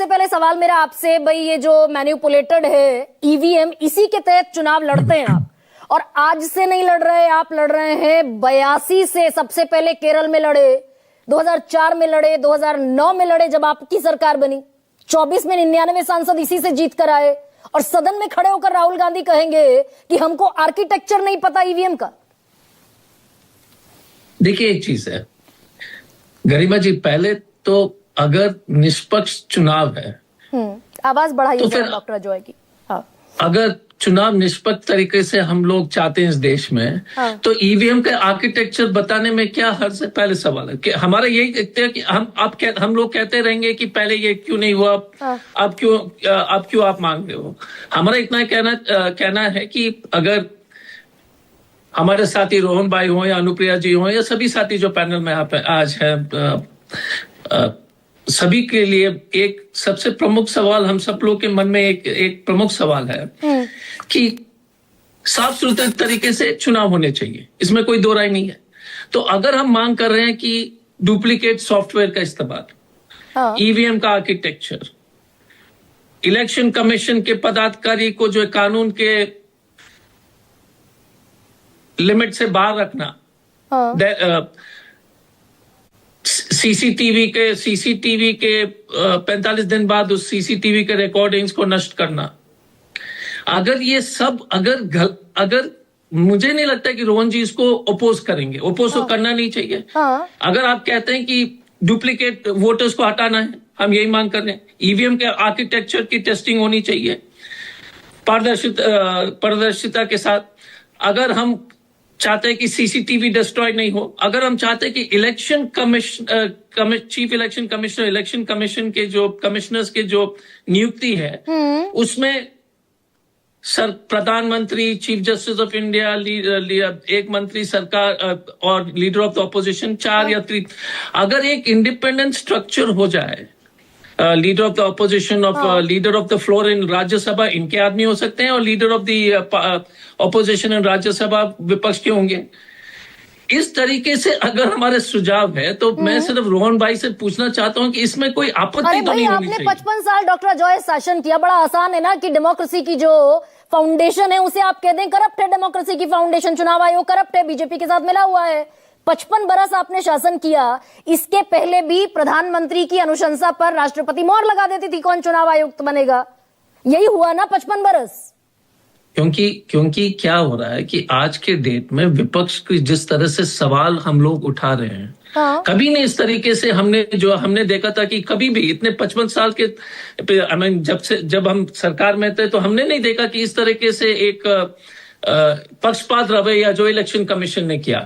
सबसे पहले सवाल मेरा आपसे, भाई ये जो मैनिपुलेटेड है ईवीएम, इसी के तहत चुनाव लड़ते हैं आप, और आज से नहीं लड़ रहे आप, लड़ रहे हैं 82 से। सबसे पहले केरल में लड़े, 2004 में लड़े, 2009 में लड़े जब आपकी सरकार बनी, 24 में 99 सांसद इसी से जीत कर आए, और सदन में खड़े होकर राहुल गांधी कहेंगे कि हमको आर्किटेक्चर नहीं पता ईवीएम का। देखिए एक चीज है गरिमा जी, पहले तो अगर निष्पक्ष चुनाव है, आवाज बढ़ाइए तो फिर डॉक्टर अजय की। हाँ। अगर चुनाव निष्पक्ष तरीके से हम लोग चाहते हैं इस देश में, हाँ। तो ईवीएम का आर्किटेक्चर बताने में क्या हर्ज है? पहले सवाल है कि हमारा यही देखते हैं कि हम लोग कहते रहेंगे कि पहले ये क्यों नहीं हुआ, अब क्यों आप मांग रहे हो। हमारा इतना कहना है कि अगर हमारे साथी रोहन भाई हो या अनुप्रिया जी हो या सभी साथी जो पैनल में आज है, सभी के लिए एक सबसे प्रमुख सवाल हम सब लोग के मन में एक प्रमुख सवाल है कि साफ सुथरे तरीके से चुनाव होने चाहिए, इसमें कोई दो राय नहीं है। तो अगर हम मांग कर रहे हैं कि डुप्लीकेट सॉफ्टवेयर का इस्तेमाल, ईवीएम का आर्किटेक्चर, इलेक्शन कमीशन के पदाधिकारी को जो कानून के लिमिट से बाहर रखना, सीसीटीवी के 45 दिन बाद उस सीसीटीवी के रिकॉर्डिंग्स को नष्ट करना, अगर ये सब अगर मुझे नहीं लगता कि रोहन जी इसको ओपोज करेंगे। ओपोज तो करना नहीं चाहिए। अगर आप कहते हैं कि डुप्लीकेट वोटर्स को हटाना है, हम यही मांग कर रहे हैं। ईवीएम के आर्किटेक्चर की टेस्टिंग होनी चाहिए पारदर्शिता के साथ। अगर हम चाहते हैं कि सीसीटीवी डिस्ट्रॉय नहीं हो, अगर हम चाहते हैं कि election commission, chief election commissioner, election commission के जो कमिश्नर्स के जो नियुक्ति है उसमें प्रधानमंत्री, चीफ जस्टिस ऑफ इंडिया, एक मंत्री सरकार और लीडर ऑफ द ऑपोजिशन, 4 या 3, अगर एक इंडिपेंडेंट स्ट्रक्चर हो जाए, leader of the opposition, leader of the floor इन राज्यसभा इनके आदमी हो सकते हैं, और लीडर ऑफ द ऑपोजिशन इन राज्यसभा विपक्ष के होंगे। इस तरीके से अगर हमारे सुझाव है तो मैं सिर्फ रोहन भाई से पूछना चाहता हूं कि इसमें कोई आपत्ति तो नहीं होनी चाहिए। आपने 55 साल डॉक्टर अजय शासन किया, बड़ा आसान है ना कि डेमोक्रेसी की जो फाउंडेशन है उसे आप कह दें करप्ट है। डेमोक्रेसी की फाउंडेशन, चुनाव आयोग करप्ट है, बीजेपी के साथ मिला हुआ है। 55 बरस आपने शासन किया, इसके पहले भी प्रधानमंत्री की अनुशंसा पर राष्ट्रपति मोहर लगा देती थी कौन चुनाव आयुक्त बनेगा। यही हुआ ना 55 बरस। क्योंकि क्या हो रहा है कि आज के डेट में विपक्ष की जिस तरह से सवाल हम लोग उठा रहे हैं, कभी नहीं इस तरीके से हमने देखा था कि कभी भी इतने 55 साल के जब हम सरकार में थे तो हमने नहीं देखा कि इस तरीके से एक पक्षपात रवैया जो इलेक्शन कमीशन ने किया।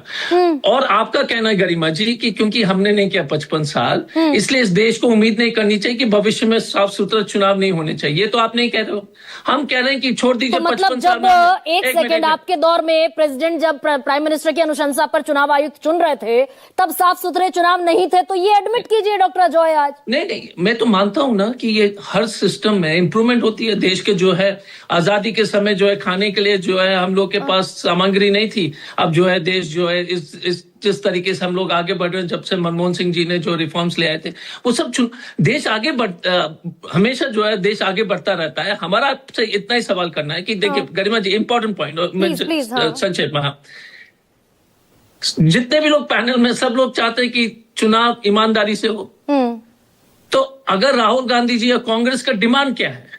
और आपका कहना है गरिमा जी कि क्योंकि हमने नहीं किया 55 साल, इसलिए इस देश को उम्मीद नहीं करनी चाहिए कि भविष्य में साफ सुथरा चुनाव नहीं होने चाहिए। तो आप नहीं कह रहे हो, हम कह रहे हैं कि छोड़ दीजिए। तो मतलब जब एक सेकंड आपके दौर में प्रेसिडेंट जब प्राइम मिनिस्टर की अनुशंसा पर चुनाव आयुक्त चुन रहे थे तब साफ सुथरे चुनाव नहीं थे, तो ये एडमिट कीजिए डॉक्टर अजय आज। नहीं, मैं तो मानता हूं ना कि ये हर सिस्टम में इंप्रूवमेंट होती है। देश के जो है आजादी के समय जो है खाने के लिए जो है हम लोग के पास सामग्री नहीं थी। अब जो है देश जो है इस जिस तरीके से हम लोग आगे बढ़ रहे हैं, जब से मनमोहन सिंह जी ने जो रिफॉर्म्स ले आए थे वो सब देश आगे हमेशा जो है देश आगे बढ़ता रहता है। हमारा आपसे इतना ही सवाल करना है कि देखिए गरिमा जी, इंपॉर्टेंट पॉइंट संक्षेप में, जितने भी लोग पैनल में सब लोग चाहते हैं कि चुनाव ईमानदारी से हो। तो अगर राहुल गांधी जी या कांग्रेस का डिमांड क्या है,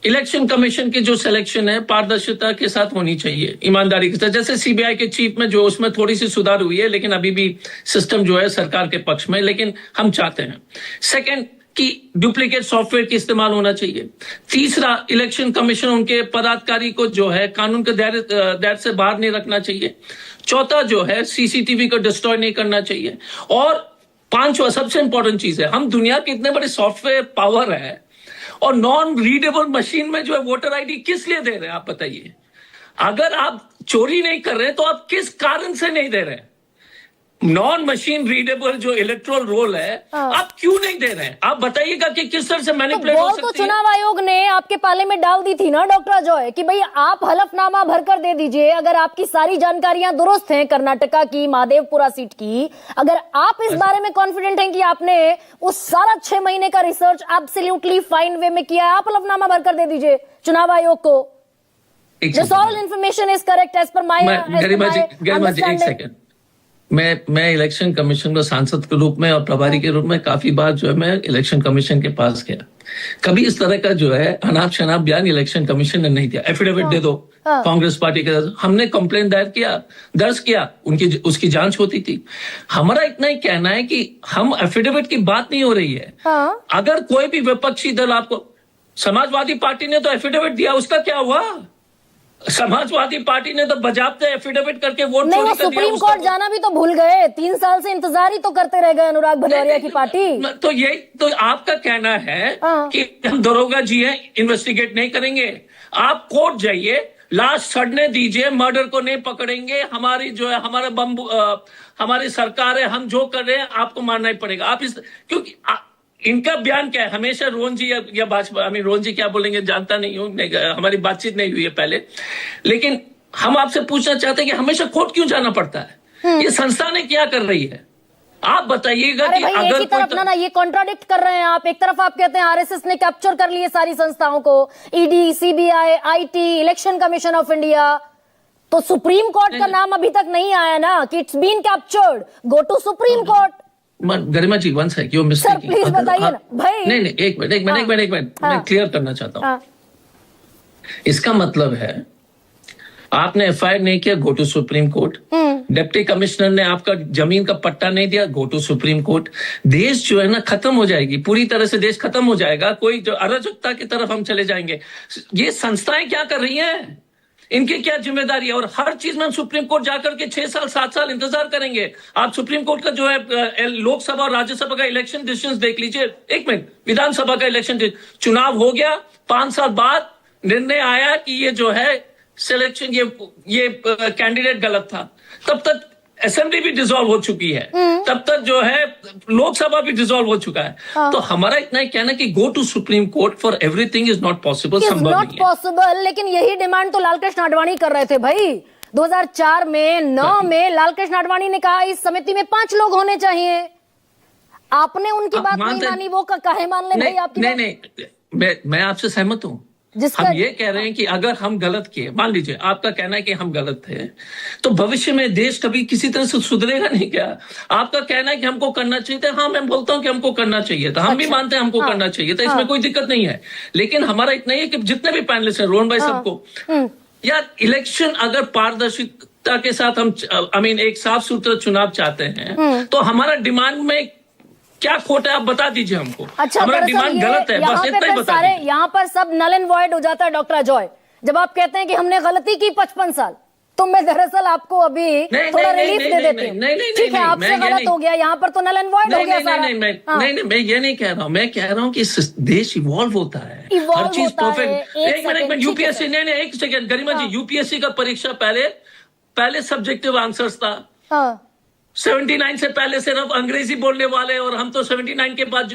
इलेक्शन कमीशन की जो सिलेक्शन है पारदर्शिता के साथ होनी चाहिए, ईमानदारी के साथ। जैसे सीबीआई के चीफ में जो उसमें थोड़ी सी सुधार हुई है, लेकिन अभी भी सिस्टम जो है सरकार के पक्ष में, लेकिन हम चाहते हैं। सेकंड कि डुप्लीकेट सॉफ्टवेयर का इस्तेमाल होना चाहिए। तीसरा, इलेक्शन कमीशन उनके पदाधिकारी को जो है कानून के दायरे से बाहर नहीं रखना चाहिए। चौथा जो है सीसीटीवी को डिस्ट्रॉय नहीं करना चाहिए। और पांचवा सबसे इंपॉर्टेंट चीज है, हम दुनिया के इतने बड़े सॉफ्टवेयर पावर है और नॉन रीडेबल मशीन में जो है वोटर आईडी किस लिए दे रहे हैं आप बताइए। अगर आप चोरी नहीं कर रहे तो आप किस कारण से नहीं दे रहे? नॉन मशीन रीडेबल जो इलेक्ट्रोल रोल है, आप क्यों नहीं दे रहे हैं? आप बताइएगा कि किस तरह से तो मैनिपुलेट हो बॉल तो सकती है। चुनाव आयोग ने आपके पाले में डाल दी थी ना डॉक्टर अजय, कि भाई आप हलफनामा भरकर दे दीजिए, अगर आपकी सारी जानकारियां दुरुस्त हैं कर्नाटका की महादेवपुरा सीट की, अगर आप इस बारे में कॉन्फिडेंट हैं कि आपने उस सारा 6 महीने का रिसर्च एब्सोल्युटली फाइन वे में किया है, आप हलफनामा भरकर दे दीजिए चुनाव आयोग को। This all information is correct as per my Garima ji एक सेकंड, मैं इलेक्शन कमीशन में सांसद के रूप में और प्रभारी के रूप में काफी बार जो है मैं इलेक्शन कमीशन के पास गया। कभी इस तरह का जो है अनाप शनाप बयान इलेक्शन कमीशन ने नहीं दिया। एफिडेविट दे दो कांग्रेस पार्टी के, हमने कंप्लेंट दर्ज किया, उसकी जांच होती थी। हमारा इतना ही कहना है कि हम एफिडेविट की बात नहीं हो रही है। अगर कोई भी विपक्षी दल आपको, समाजवादी पार्टी ने तो एफिडेविट दिया, उसका क्या हुआ? समाजवादी पार्टी ने तो बजाबते एफिडेविट करके वोट नहीं, चोरी वो कर दिया। सुप्रीम कोर्ट जाना भी तो भूल गए, 3 साल से इंतजार ही तो करते रह गए अनुराग भदौरिया की पार्टी। तो यही तो आपका कहना है कि हम दरोगा जी हैं, इन्वेस्टिगेट नहीं करेंगे। आप कोर्ट जाइए, लाश सड़ने दीजिए, मर्डर को नहीं पकड़ेंगे, हमारी जो है हमारी सरकार है, हम जो कर रहे हैं आपको मानना ही पड़ेगा। आप इस, क्योंकि इनका बयान क्या है, हमेशा रोहन जी या भाजपा, रोहन जी क्या बोलेंगे जानता नहीं हूं, हमारी बातचीत नहीं हुई है पहले, लेकिन हम आपसे पूछना चाहते हैं कि हमेशा कोर्ट क्यों जाना पड़ता है? ये संस्थानें क्या कर रही है? आप बताइएगा कि भाई एक ही तरफ ना ये कॉन्ट्राडिक्ट कर रहे हैं आप। एक तरफ आप कहते हैं आरएसएस ने कैप्चर कर लिए सारी संस्थाओं को, ED, CBI, IT, election commission of India, तो सुप्रीम कोर्ट का नाम अभी तक नहीं आया ना कि it's been captured, go to supreme court. Garima ji one second, your mistake, please बताइए ना भाई। नहीं एक मिनट मैं क्लियर करना चाहता हूं। इसका मतलब है आपने एफआईआर नहीं किया, go to supreme court. Deputy commissioner ने आपका जमीन का पट्टा नहीं दिया, गो टू सुप्रीम कोर्ट। देश जो है ना खत्म हो जाएगी, पूरी तरह से देश खत्म हो जाएगा, कोई जो अराजकता की तरफ हम चले जाएंगे। ये संस्थाएं क्या कर रही हैं, इनकी क्या जिम्मेदारी है? और हर चीज में हम सुप्रीम कोर्ट जाकर के 6 साल 7 साल इंतजार करेंगे। आप सुप्रीम कोर्ट का जो है लोकसभा और राज्यसभा का इलेक्शन डिसीजन देख लीजिए। एक मिनट, विधानसभा का इलेक्शन, चुनाव हो गया, 5 साल बाद निर्णय आया कि ये जो है सिलेक्शन, ये कैंडिडेट गलत था। तब तक असेंबली भी डिसॉल्व हो चुकी है, तब तक जो है लोकसभा भी डिसॉल्व हो चुका है। तो हमारा इतना ही कहना कि go to supreme court for everything is not possible, संभव नहीं है। पॉसिबल, लेकिन यही डिमांड तो लालकृष्ण आडवाणी कर रहे थे भाई। 2004 में 9 में लालकृष्ण आडवाणी ने कहा इस समिति में 5 लोग होने चाहिए। आपने उनकी बात नहीं मानी, वो काहे मान ले भाई आपकी? नहीं, मैं आपसे सहमत हूं। हम ये कह रहे हैं कि अगर हम गलत किए, मान लीजिए आपका कहना है कि हम गलत थे, तो भविष्य में देश कभी किसी तरह से सुधरेगा नहीं क्या? आपका कहना है कि हमको करना चाहिए था, हाँ मैं बोलता हूं कि हमको करना चाहिए था, हम भी मानते हैं हमको करना चाहिए था, इसमें कोई दिक्कत नहीं है। लेकिन हमारा इतना ही है कि जितने भी पैनलिस्ट हैं, रोहन भाई सबको, यार इलेक्शन अगर पारदर्शिता के साथ हम एक साफ सुथरा चुनाव चाहते हैं, तो हमारा डिमांड में क्या खोट है आप बता दीजिए हमको। अच्छा, हमारा डिमांड गलत है, बस इतना ही बता दीजिए। यहाँ पर सब नल एंड वॉइड हो जाता है डॉक्टर अजय, जब आप कहते हैं कि हमने गलती की 55 साल, तो मैं दरअसल आपको अभी थोड़ा रिलीफ दे देती हूँ। ठीक है, आपसे गलत हो गया, यहाँ पर तो नल एंड वॉइड हो गया सारा। नहीं, मैं ये नहीं कह रहा हूँ, मैं कह रहा हूँ कि देश इवॉल्व होता है, हर चीज परफेक्ट। एक मिनट, यूपीएससी, नहीं एक सेकंड गरिमा जी, यूपीएससी का परीक्षा पहले सब्जेक्टिव आंसर्स था। 79 से पहले सिर्फ अंग्रेजी बोलने वाले, और हम तो 79 के बाद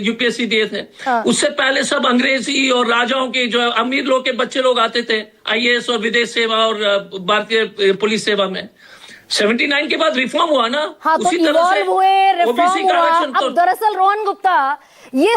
यूपीएससी दिए थे। उससे पहले सब अंग्रेजी और राजाओं के जो अमीर लोग के बच्चे लोग आते थे आईएएस और विदेश सेवा और भारतीय पुलिस सेवा में। 79 के बाद रिफॉर्म हुआ ना, हाँ, उसी तो तरह से हुए, ओबीसी का आरक्षण। अब दरअसल रोहन गुप्ता, ये